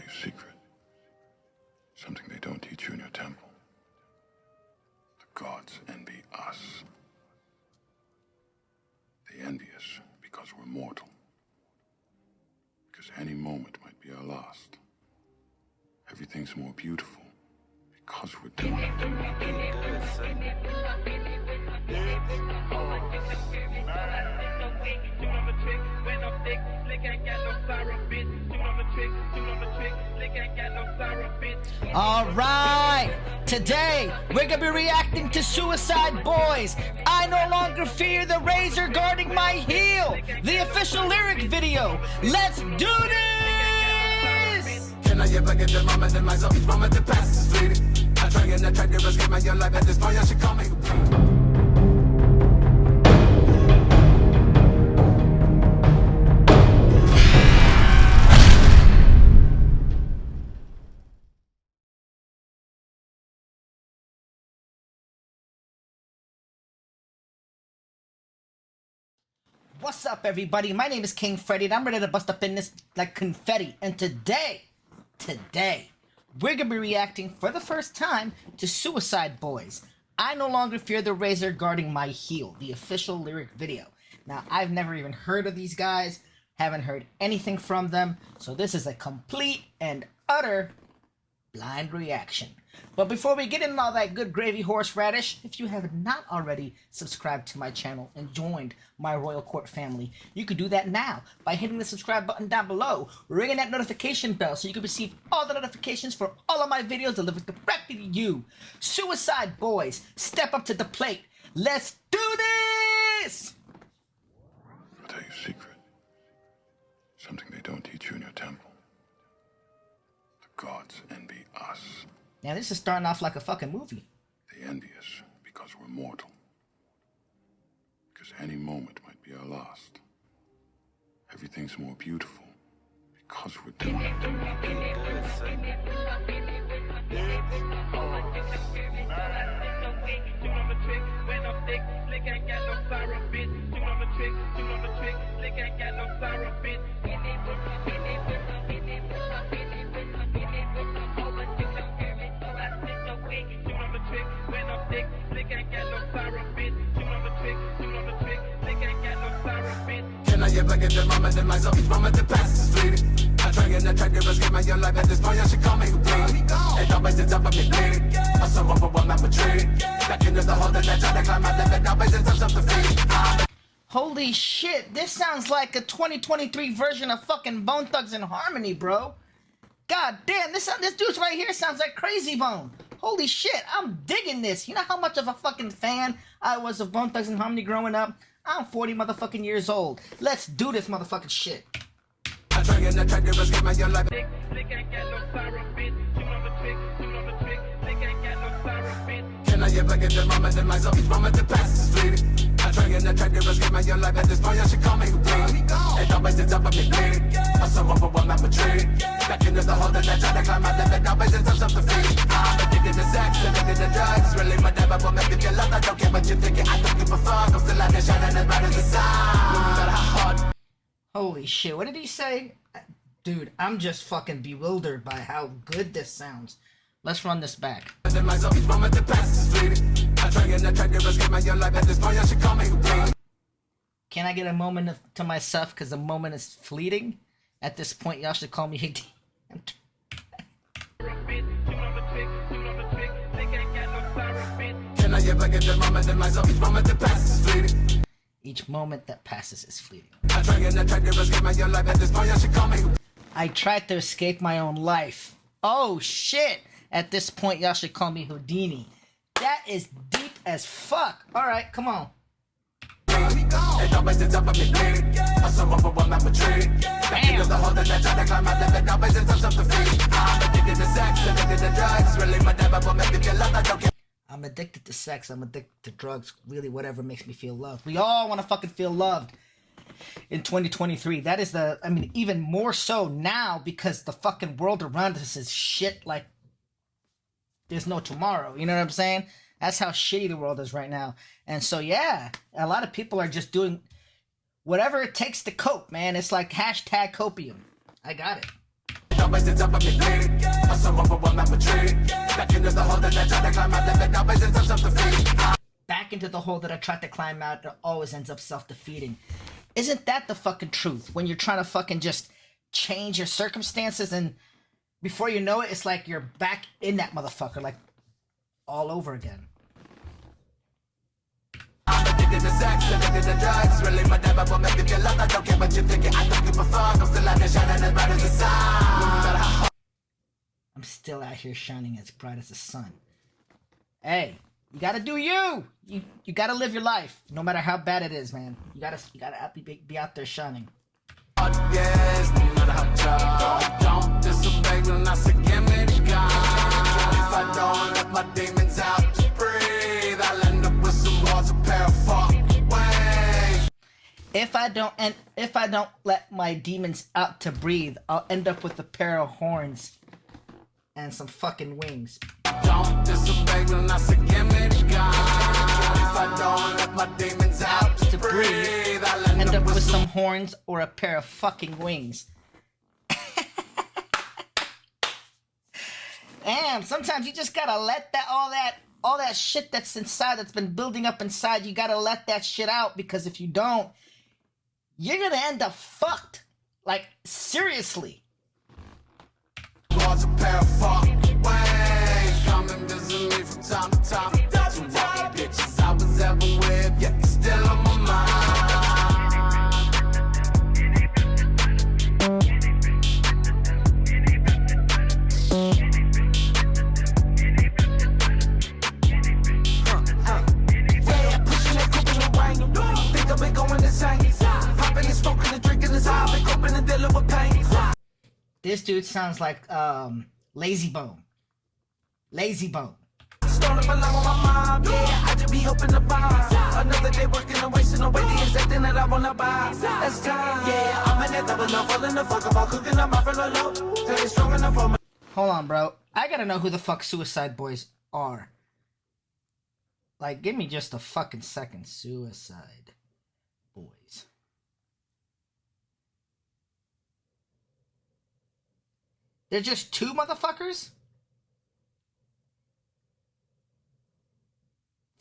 you a secret. Something they don't teach you in your temple. The gods envy us. They envy us because we're mortal. Because any moment might be our last. Everything's more beautiful because we're done. Alright, today we're gonna be reacting to Suicide Boys. I no longer fear the razor guarding my heel. The official lyric video. Let's do this! Can I ever get the moment in myself? Each moment that passes is fleeting. I try and I try to escape my life at this point. I should call me. What's up, everybody? My name is King Freddy, and I'm ready to bust up in this like confetti. And today, we're gonna be reacting for the first time to Suicide Boys. I no longer fear the razor guarding my heel, the official lyric video. Now, I've never even heard of these guys, haven't heard anything from them, so this is a complete and utter blind reaction. But before we get into all that good gravy horseradish, if you have not already subscribed to my channel and joined my Royal Court family, you can do that now by hitting the subscribe button down below, ringing that notification bell so you can receive all the notifications for all of my videos delivered directly to you. Suicide Boys, step up to the plate. Let's do this! I'll tell you a secret. Something they don't teach you in your temple. The gods envy us. Now this is starting off like a fucking movie. They envy us because we're mortal. Because any moment might be our last. Everything's more beautiful because we're done. Can I ever get the moment in myself? Each moment that passes is fleeting. I try and I try to escape my life at this point. I should call me who bleeding. And always the top of me bleeding. I'm so overwhelmed, I'm retreating. Back into the hole that I try to climb out of it. Always in touch of defeat. Holy shit, this sounds like a 2023 version of fucking Bone Thugs and Harmony, bro. God damn, this dude's right here sounds like Crazy Bone. Holy shit, I'm digging this. You know how much of a fucking fan I was of Bone Thugs and Harmony growing up? I'm 40 motherfucking years old. Let's do this motherfucking shit. I try and I try to escape my life. Can I ever get the moment in myself? Each moment that passes is fleeting. I try and I try to escape my life at this point. I should call me who bleeding. And always the top of me bleeding. I'm so overwhelmed, I'm retreating. Back into the hole that I try to climb out of it. Always in touch of defeat. I'm addicted to sex, addicted to drugs. Really my devil will make me feel loved. I don't care what you're thinking, I don't give a fuck. I'm still out there shining as bright as the sun. No matter how hard. Holy shit, what did he say? Dude, I'm just fucking bewildered by how good this sounds. Let's run this back. Can I get a moment to myself because the moment is fleeting? At this point, y'all should call me Higgy. Can I ever get the moment in myself? Each moment that passes is fleeting. Each moment that passes is fleeting. I try and I try to escape my life at this point. I should call me. I tried to escape my own life. Oh shit! At this point, y'all should call me Houdini. That is deep as fuck. Alright, come on. I'm addicted to sex, I'm addicted to drugs, really whatever makes me feel loved. We all want to fucking feel loved in 2023. That is even more so now because the fucking world around us is shit like there's no tomorrow. You know what I'm saying? That's how shitty the world is right now. And so, yeah, a lot of people are just doing whatever it takes to cope, man. It's like hashtag copium. I got it. always ends up on me bleeding. I'm so overwhelmed, I'm retreating. Back into the hole that I tried to climb out, then it always ends up self-defeating. Back into the hole that I tried to climb out, it always ends up self-defeating. Isn't that the fucking truth? When you're trying to fucking just change your circumstances, and before you know it, it's like you're back in that motherfucker, like all over again. I'm addicted to sex, addicted to drugs. Really, my devil will make me feel love. I don't care what you're thinking, I don't give a fuck. I'm still out there shining as bright as the sun. No matter how hard. I'm still out here shining as bright as the sun. Hey, you gotta do you. You gotta live your life, no matter how bad it is, man. You gotta be out there shining. Yes, no matter how tough. Don't disobey when I say give me the gun. If I don't let my demons out to breathe, I'll end up with some walls of pair of fuck waves. If I don't let my demons out to breathe, I'll end up with a pair of horns and some fucking wings. Don't disobey when I say give me the gun. If I don't let my demons out to breathe, I'll end up with some horns or a pair of fucking wings. Damn, sometimes you just gotta let all that shit that's inside, that's been building up inside, you gotta let that shit out, because if you don't, you're gonna end up fucked. Like, seriously. Was a pair of fuck waves. Come and visit me from time to time. Two walking bitches I was ever with, yeah, it's still on my mind. Yeah, pushing that coupe in the rain. Think I've been going insane. Popping and smoking and drinking this high. Been coping and dealing with pain. This dude sounds like Lazy Bone. Lazy Bone. Stolen my love on my mom, yeah, I just be hoping to buy. Another day working and wasting away the exact thing that I wanna buy. That's time, yeah, I'm in that double up, falling the fuck about cooking up my friend low. Till it's strong enough for me. Hold on, bro. I gotta know who the fuck Suicide Boys are. Like, give me just a fucking second. Suicide Boys. They're just two motherfuckers?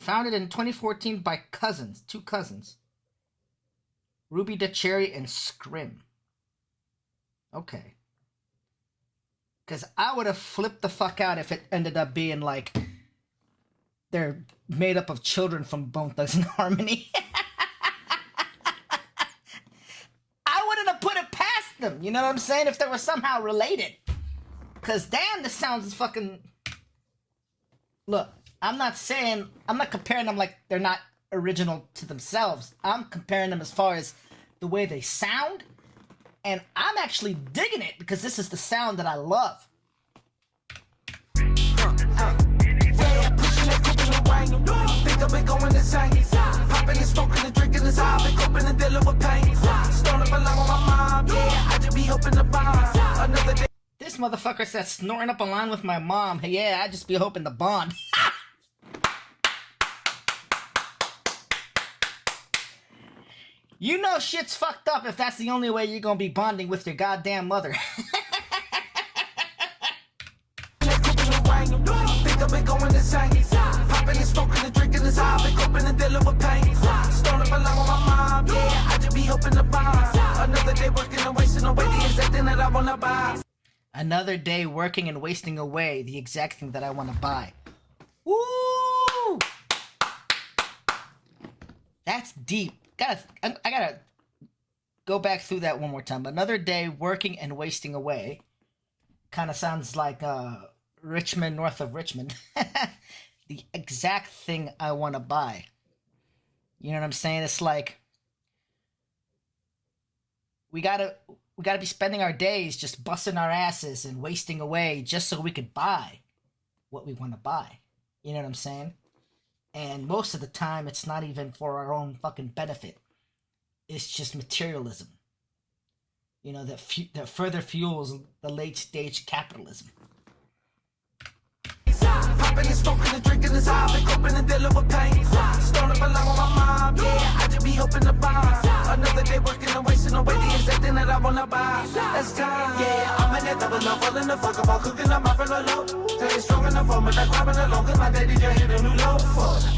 Founded in 2014 by two cousins. Ruby DeCherry and Scrim. Okay. Because I would have flipped the fuck out if it ended up being like they're made up of children from Bone Thugs-n-Harmony. I wouldn't have put it past them, you know what I'm saying? If they were somehow related. Because damn, this sounds fucking... Look, I'm not comparing them like they're not original to themselves. I'm comparing them as far as the way they sound. And I'm actually digging it because this is the sound that I love. Yeah, pushing that coupe in the rain. Think I've been going insane. Popping and smoking and drinking this high. Been coping and dealing with pain. Stolen my love on my mom, yeah, I just be hoping to buy. Another day. This motherfucker said snoring up a line with my mom. Yeah, I just be hoping to bond. You know shit's fucked up if that's the only way you're gonna be bonding with your goddamn mother. Think I've been going insane. Popping and smoking and drinking this high. Been coping and dealing with pain. Stolen my love on my mom, yeah, I just be hoping to buy. Another day working and wasting away the exact thing that I wanna buy. Another day working and wasting away the exact thing that I want to buy. Woo! That's deep. I gotta go back through that one more time. Another day working and wasting away. Kind of sounds like Richmond, north of Richmond. The exact thing I want to buy. You know what I'm saying? It's like we gotta be spending our days just busting our asses and wasting away just so we could buy what we want to buy. You know what I'm saying? And most of the time, it's not even for our own fucking benefit. It's just materialism. You know, that further fuels the late stage capitalism. Popping and smoking and drinking is high. Been coping and dealing with pain. Stolen along with my mom, yeah. I just be hoping to buy another day working and wasting away the exact thing that I wanna buy. That's time, yeah. I'm in that double up, falling the fuck about cooking up my fellow low. Till it's strong enough for me, like grabbing along. Cause my daddy just hit a new low.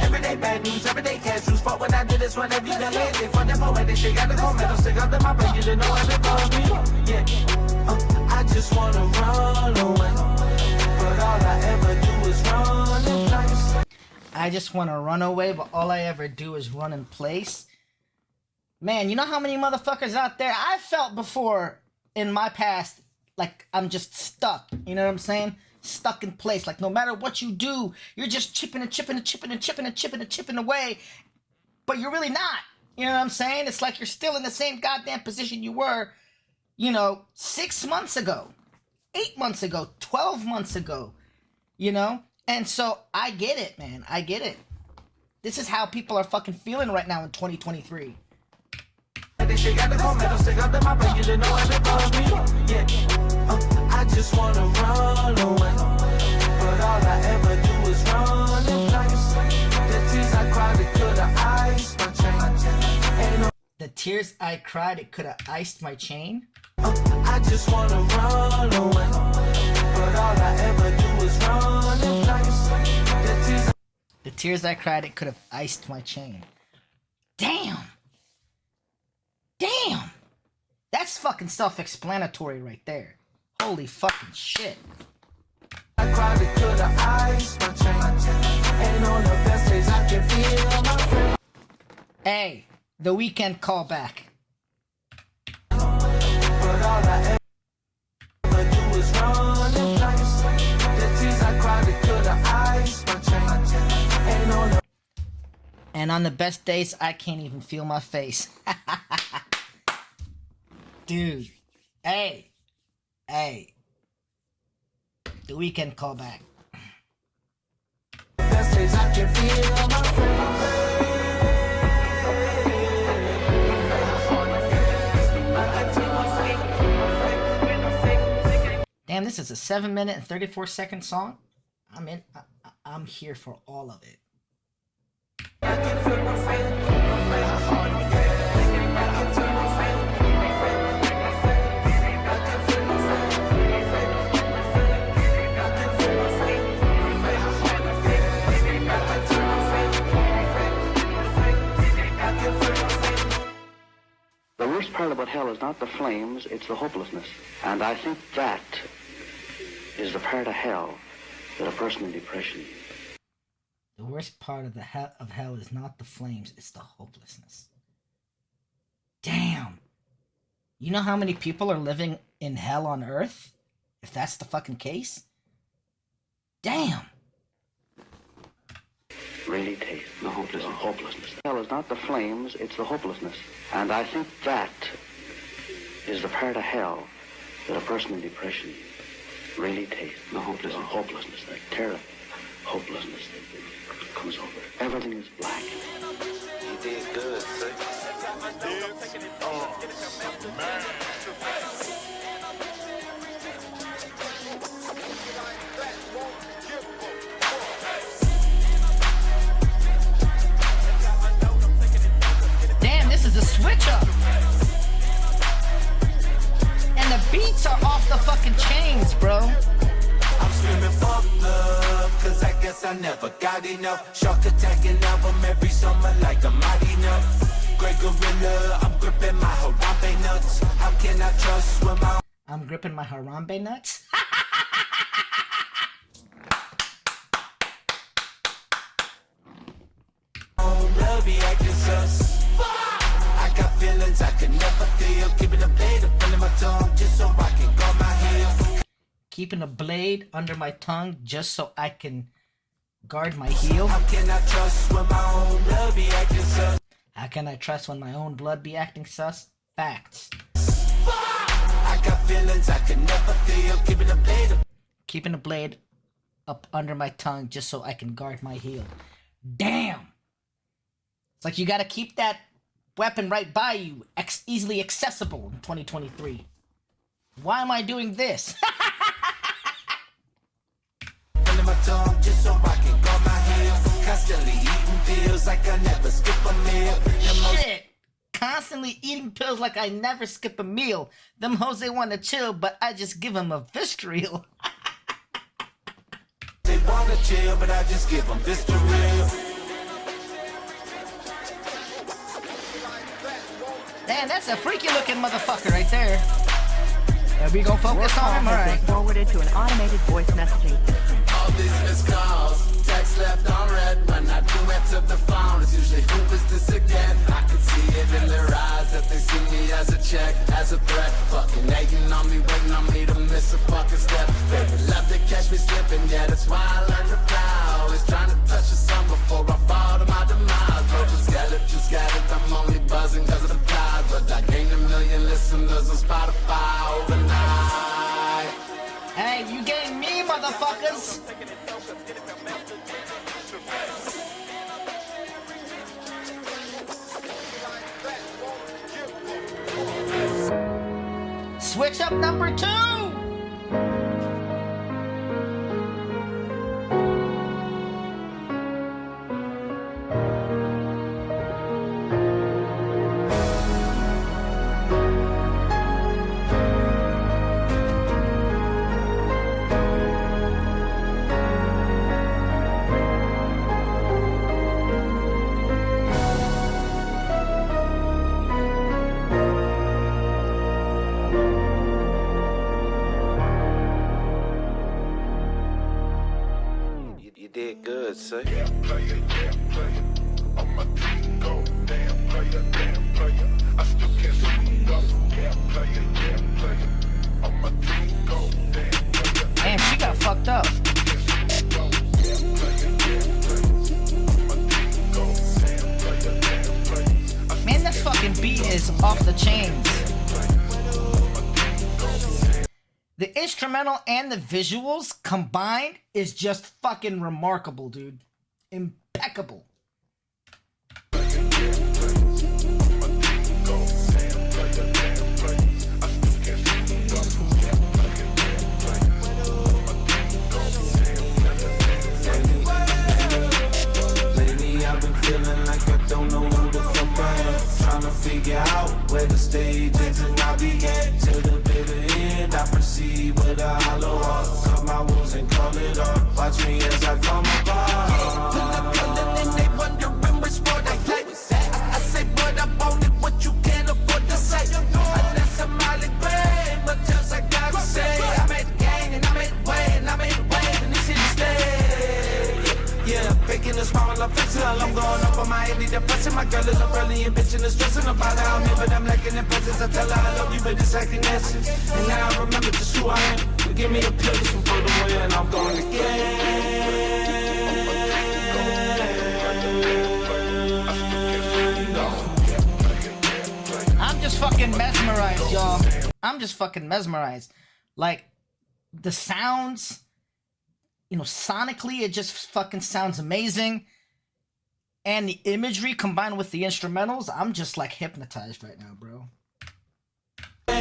Everyday bad news, everyday cash rules. Fought when I did this one every day. They fund that poetic shit, got the gold medal. Stick out to my brain, you didn't know it was me. Yeah, I just wanna run away. But all I ever do is run in place. I just want to run away, but all I ever do is run in place. Man, you know how many motherfuckers out there I felt before in my past, like I'm just stuck. You know what I'm saying? Stuck in place. Like no matter what you do, you're just chipping away, but you're really not. You know what I'm saying? It's like you're still in the same goddamn position you were, 6 months ago, 8 months ago, 12 months ago, And so I get it, man. I get it. This is how people are fucking feeling right now in 2023. I just wanna run away, but all I ever do is run in place. The tears I cried, it could've iced my chain. The tears I cried, it could've iced my chain. I just wanna run away, but all I ever do is run in place. The tears I cried, it could have iced my chain. Damn! Damn! That's fucking self-explanatory right there. Holy fucking shit. I cried, it could have iced my chain. And on the best days I can feel my friend. Hey, the weekend callback. But all I ever do is run in place. The tears I cried, it could have iced my chain. And on the best days, I can't even feel my face. Dude. Hey. The weekend callback. Best days I can feel my friend. Damn, this is a 7-minute and 34-second song. I'm here for all of it. The worst part about hell is not the flames, it's the hopelessness. And I think that is the part of hell that a person in depression. The worst part of hell is not the flames, it's the hopelessness. Damn. You know how many people are living in hell on earth? If that's the fucking case? Damn. Really taste the hopelessness. Hell is not the flames, it's the hopelessness. And I think that is the part of hell that a person in depression really tastes. The hopelessness, that terror, hopelessness that comes over. Everything is black. You did good, sir. Damn, this is a switch up. And the beats are off the fucking chains, bro. I'm screaming fuck love, cause I guess I never got enough. Shark attacking album every summer like a mighty enough. Great gorilla, I'm gripping my Harambe nuts. How can I trust when my I'm gripping my Harambe nuts. own blood be acting sus? I got feelings I can never feel. Keeping a blade up under my tongue just so I can guard my heel. Keeping a blade under my tongue just so I can guard my heel. How can I trust when my own blood be acting sus? How can I trust when my own blood be acting sus? Facts. I got feelings I can never feel. Keeping a blade up under my tongue just so I can guard my heel. Damn! It's like you gotta keep that weapon right by you, easily accessible in 2023. Why am I doing this? my tongue just so I can calm my heels. Constantly eating pills like I never skip a meal. Shit! Constantly eating pills like I never skip a meal. Them hoes, they wanna chill, but I just give them a Vistaril. They wanna chill, but I just give them Vistaril. Damn, that's a freaky looking motherfucker right there. Are we gonna focus on him? Alright. Forwarded to an automated voice messaging system. All these missed calls, text left on red. When I do answer the phone, it's usually who is this again? I can see it in their eyes that they see me as a check, as a threat. Fucking hating on me, waiting on me to miss a fucking step. They love to catch me slipping, yeah, that's why I learned to fly. Always trying to touch the sun before I fall to my demise. Broken skeleton scattered, I'm only buzzing cause of the clouds. But I gained 1 million listeners on Spotify overnight. Hey, you getting me, motherfuckers? Switch up number 2. You did good, sir. Damn player, on my team go. Damn player, I still can't see you up. Damn player, on my team go. Damn player, Damn, she got fucked up. Man, that fucking beat is off the chains. The instrumental and the visuals combined is just fucking remarkable, dude. Impeccable. Lately I've been feeling like I don't know who the fuck I am. Trying to figure out where the stage is and I begin to the bitter end. I proceed with a hollow heart, cut my wounds and call it off. Watch me as I come apart. Pull up calling and they wondering which sport I play. I say, but I want it, what you can't afford to say. Unless I'm Molly Gray, but just I gotta say, I made the gang and I made the way and I made the way and this shit stay. Yeah, faking the smile, I'm fixing her. I'm going up on my antidepressant. My girl is a brilliant bitch and is stressing about how I'm here, but I'm lacking in presence. I tell her I love you, but it's acting essence. And now I remember just who I am. So give me a pill, this one for the win, and I'm going again. I'm just fucking mesmerized, y'all. I'm just fucking mesmerized. Like, the sounds, you know, sonically, it just fucking sounds amazing. And the imagery combined with the instrumentals, I'm just like hypnotized right now, bro. My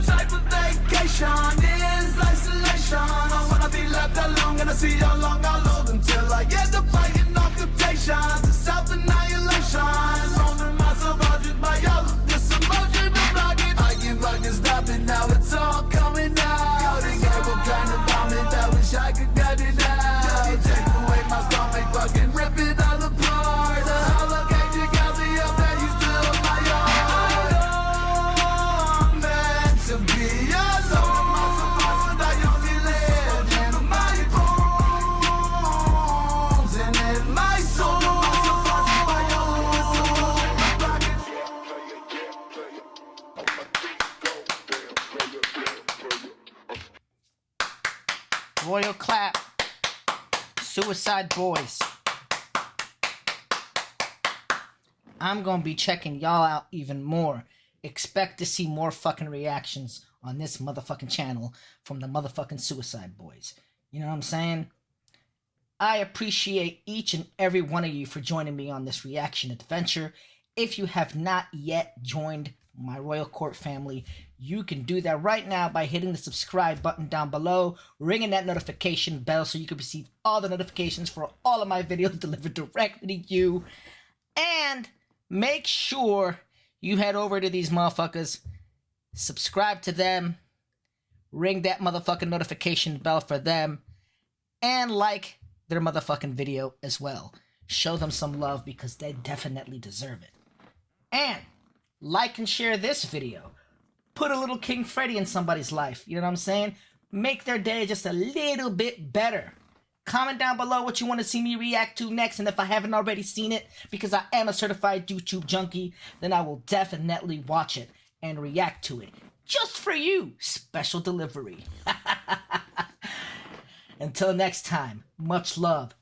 type of vacation is isolation. I wanna be left alone, gonna see how long I'll hold until I get to playing off temptations to self-annihilation. Holding myself budget by all of this emotion to block it. I give up and stop it, now it's all coming out. The game will kind of vomit, I wish I could cut it out. Take away my stomach, fucking rip it all apart. The holocaust, you got me up there, you still on my own. Meant to be alone. My support, I only live in my bones and in my soul. My support, my own. My pocket. Royal clap. Suicide Boys. I'm gonna be checking y'all out even more. Expect to see more fucking reactions on this motherfucking channel from the motherfucking Suicide Boys. You know what I'm saying? I appreciate each and every one of you for joining me on this reaction adventure. If you have not yet joined my Royal Court family, you can do that right now by hitting the subscribe button down below, ringing that notification bell so you can receive all the notifications for all of my videos delivered directly to you. And make sure you head over to these motherfuckers, subscribe to them, ring that motherfucking notification bell for them, and like their motherfucking video as well. Show them some love because they definitely deserve it. And like and share this video. Put a little King Freddy in somebody's life. You know what I'm saying? Make their day just a little bit better. Comment down below what you want to see me react to next. And if I haven't already seen it, because I am a certified YouTube junkie, then I will definitely watch it and react to it. Just for you. Special delivery. Until next time, much love.